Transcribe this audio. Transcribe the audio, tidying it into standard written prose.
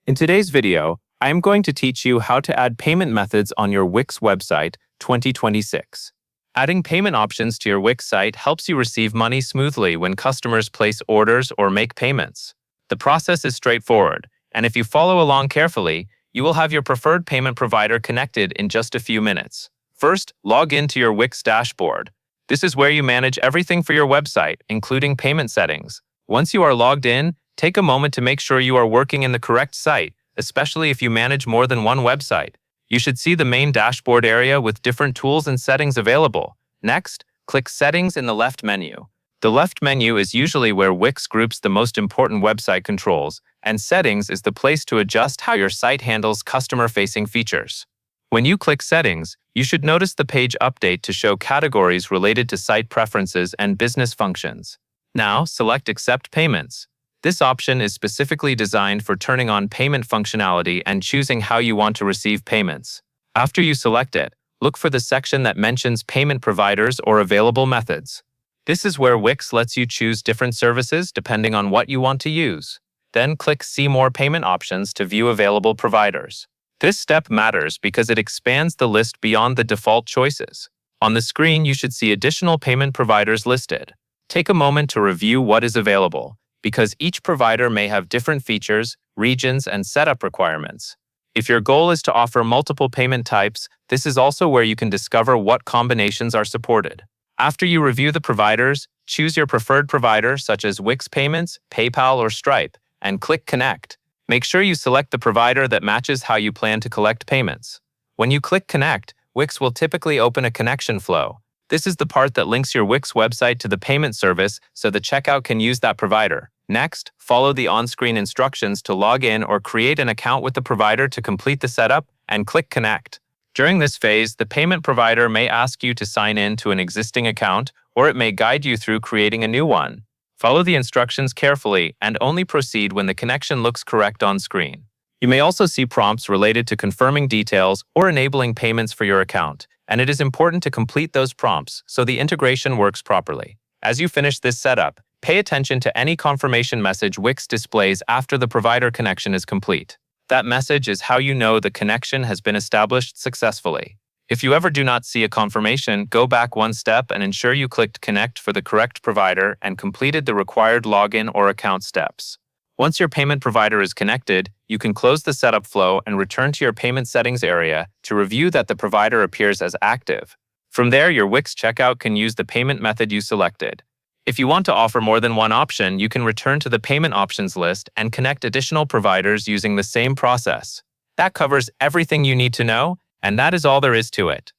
In today's video, I am going to teach you how to add payment methods on your Wix website 2026. Adding payment options to your Wix site helps you receive money smoothly when customers place orders or make payments. The process is straightforward, and if you follow along carefully, you will have your preferred payment provider connected in just a few minutes. First, log into your Wix dashboard. This is where you manage everything for your website, including payment settings. Once you are logged in, take a moment to make sure you are working in the correct site, especially if you manage more than one website. You should see the main dashboard area with different tools and settings available. Next, click Settings in the left menu. The left menu is usually where Wix groups the most important website controls, and Settings is the place to adjust how your site handles customer-facing features. When you click Settings, you should notice the page update to show categories related to site preferences and business functions. Now, select Accept Payments. This option is specifically designed for turning on payment functionality and choosing how you want to receive payments. After you select it, look for the section that mentions payment providers or available methods. This is where Wix lets you choose different services depending on what you want to use. Then click See More Payment Options to view available providers. This step matters because it expands the list beyond the default choices. On the screen, you should see additional payment providers listed. Take a moment to review what is available, because each provider may have different features, regions, and setup requirements. If your goal is to offer multiple payment types, this is also where you can discover what combinations are supported. After you review the providers, choose your preferred provider such as Wix Payments, PayPal, or Stripe, and click Connect. Make sure you select the provider that matches how you plan to collect payments. When you click Connect, Wix will typically open a connection flow. This is the part that links your Wix website to the payment service so the checkout can use that provider. Next, follow the on-screen instructions to log in or create an account with the provider to complete the setup, and click Connect. During this phase, the payment provider may ask you to sign in to an existing account, or it may guide you through creating a new one. Follow the instructions carefully and only proceed when the connection looks correct on screen. You may also see prompts related to confirming details or enabling payments for your account, and it is important to complete those prompts so the integration works properly. As you finish this setup, pay attention to any confirmation message Wix displays after the provider connection is complete. That message is how you know the connection has been established successfully. If you ever do not see a confirmation, go back one step and ensure you clicked Connect for the correct provider and completed the required login or account steps. Once your payment provider is connected, you can close the setup flow and return to your payment settings area to review that the provider appears as active. From there, your Wix checkout can use the payment method you selected. If you want to offer more than one option, you can return to the payment options list and connect additional providers using the same process. That covers everything you need to know, and that is all there is to it.